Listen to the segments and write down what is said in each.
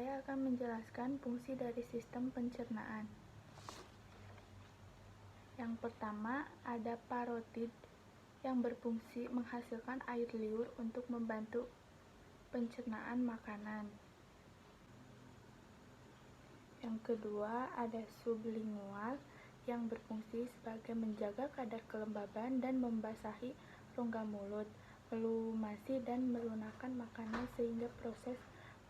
saya akan menjelaskan fungsi dari sistem pencernaan. Yang pertama, ada parotid yang berfungsi menghasilkan air liur untuk membantu pencernaan makanan. Yang kedua, ada sublingual yang berfungsi sebagai menjaga kadar kelembaban dan membasahi rongga mulut, melumasi dan melunakkan makanan sehingga proses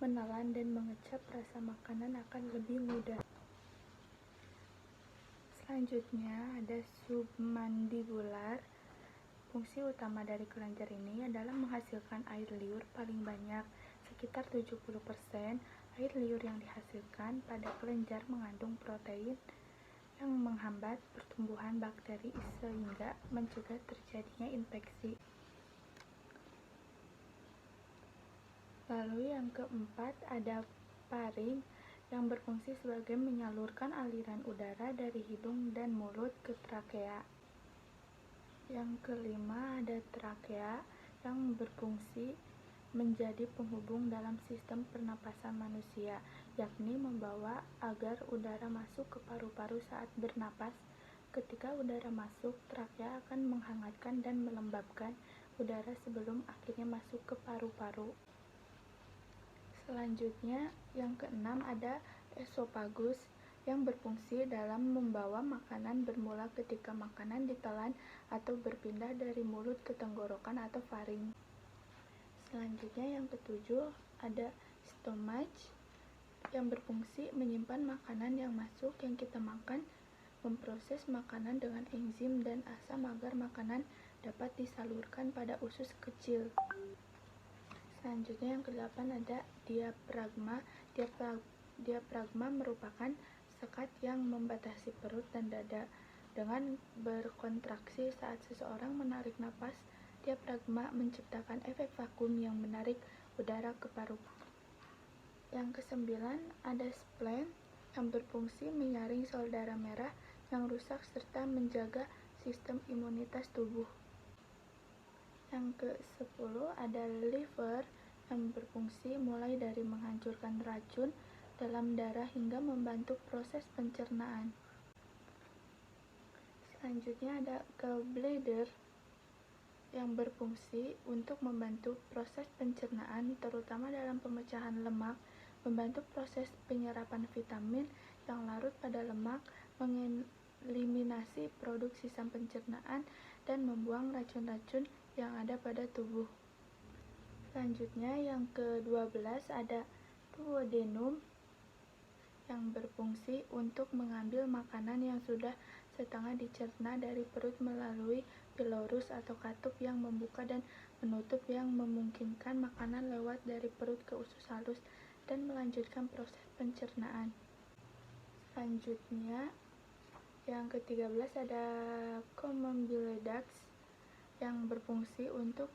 menelan dan mengecap rasa makanan akan lebih mudah. Selanjutnya ada submandibular. Fungsi utama dari kelenjar ini adalah menghasilkan air liur paling banyak, sekitar 70%. Air liur yang dihasilkan pada kelenjar mengandung protein yang menghambat pertumbuhan bakteri sehingga mencegah terjadinya infeksi. Lalu yang keempat ada faring yang berfungsi sebagai menyalurkan aliran udara dari hidung dan mulut ke trakea. Yang kelima ada trakea yang berfungsi menjadi penghubung dalam sistem pernapasan manusia, yakni membawa agar udara masuk ke paru-paru saat bernapas. Ketika udara masuk, trakea akan menghangatkan dan melembabkan udara sebelum akhirnya masuk ke paru-paru. Selanjutnya, yang keenam ada esofagus yang berfungsi dalam membawa makanan bermula ketika makanan ditelan atau berpindah dari mulut ke tenggorokan atau faring. Selanjutnya, yang ketujuh ada stomach yang berfungsi menyimpan makanan yang masuk yang kita makan, memproses makanan dengan enzim dan asam agar makanan dapat disalurkan pada usus kecil. Selanjutnya yang ke-8 ada diafragma. Diafragma merupakan sekat yang membatasi perut dan dada. Dengan berkontraksi saat seseorang menarik napas, diafragma menciptakan efek vakum yang menarik udara ke paru-paru. Yang ke-9 ada spleen yang berfungsi menyaring sel darah merah yang rusak serta menjaga sistem imunitas tubuh. Yang ke-10 ada liver yang berfungsi mulai dari menghancurkan racun dalam darah hingga membantu proses pencernaan. Selanjutnya ada gallbladder yang berfungsi untuk membantu proses pencernaan terutama dalam pemecahan lemak, membantu proses penyerapan vitamin yang larut pada lemak, mengeliminasi produk sisa pencernaan, dan membuang racun-racun yang ada pada tubuh. Selanjutnya yang ke-12 ada duodenum yang berfungsi untuk mengambil makanan yang sudah setengah dicerna dari perut melalui pylorus atau katup yang membuka dan menutup yang memungkinkan makanan lewat dari perut ke usus halus dan melanjutkan proses pencernaan. Selanjutnya yang ke-13 ada common bile ducts yang berfungsi untuk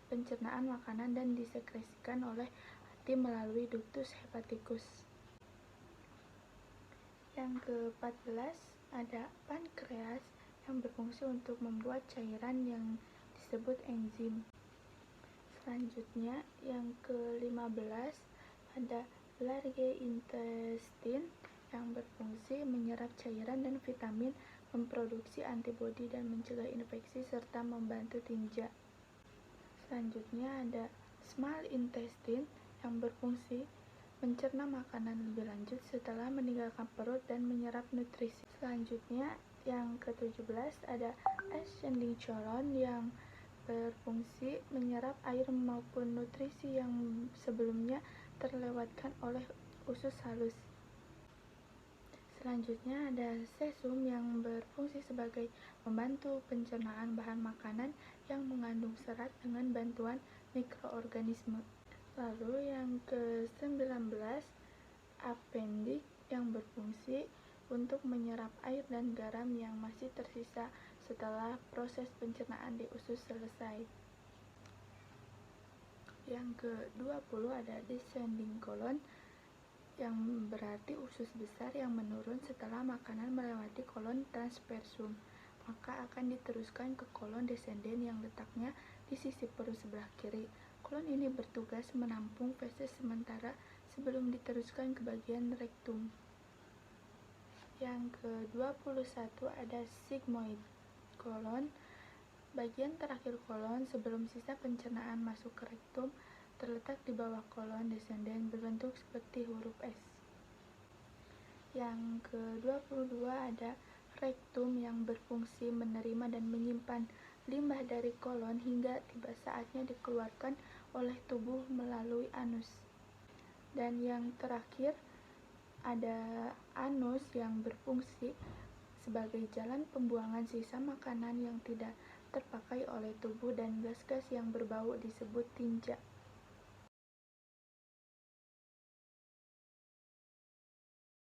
pencernaan makanan dan disekresikan oleh hati melalui ductus hepaticus. Yang ke-14 ada pankreas yang berfungsi untuk membuat cairan yang disebut enzim. Selanjutnya yang ke-15 ada large intestine yang berfungsi menyerap cairan dan vitamin, memproduksi antibodi dan mencegah infeksi serta membantu tinja. Selanjutnya ada small intestine yang berfungsi mencerna makanan lebih lanjut setelah meninggalkan perut dan menyerap nutrisi. Selanjutnya yang ke-17 ada ascending colon yang berfungsi menyerap air maupun nutrisi yang sebelumnya terlewatkan oleh usus halus. Selanjutnya ada sesum yang berfungsi sebagai membantu pencernaan bahan makanan yang mengandung serat dengan bantuan mikroorganisme. Lalu yang ke-19 appendix yang berfungsi untuk menyerap air dan garam yang masih tersisa setelah proses pencernaan di usus selesai. Yang ke-20 ada descending colon yang berarti usus besar yang menurun setelah makanan melewati kolon transversum, maka akan diteruskan ke kolon descendens yang letaknya di sisi perut sebelah kiri. Kolon ini bertugas menampung feses sementara sebelum diteruskan ke bagian rektum. Yang ke-21 ada sigmoid kolon. Bagian terakhir kolon sebelum sisa pencernaan masuk ke rektum terletak di bawah kolon descendens berbentuk seperti huruf S. Yang ke-22 ada rektum yang berfungsi menerima dan menyimpan limbah dari kolon hingga tiba saatnya dikeluarkan oleh tubuh melalui anus. Dan yang terakhir ada anus yang berfungsi sebagai jalan pembuangan sisa makanan yang tidak terpakai oleh tubuh dan gas-gas yang berbau disebut tinja.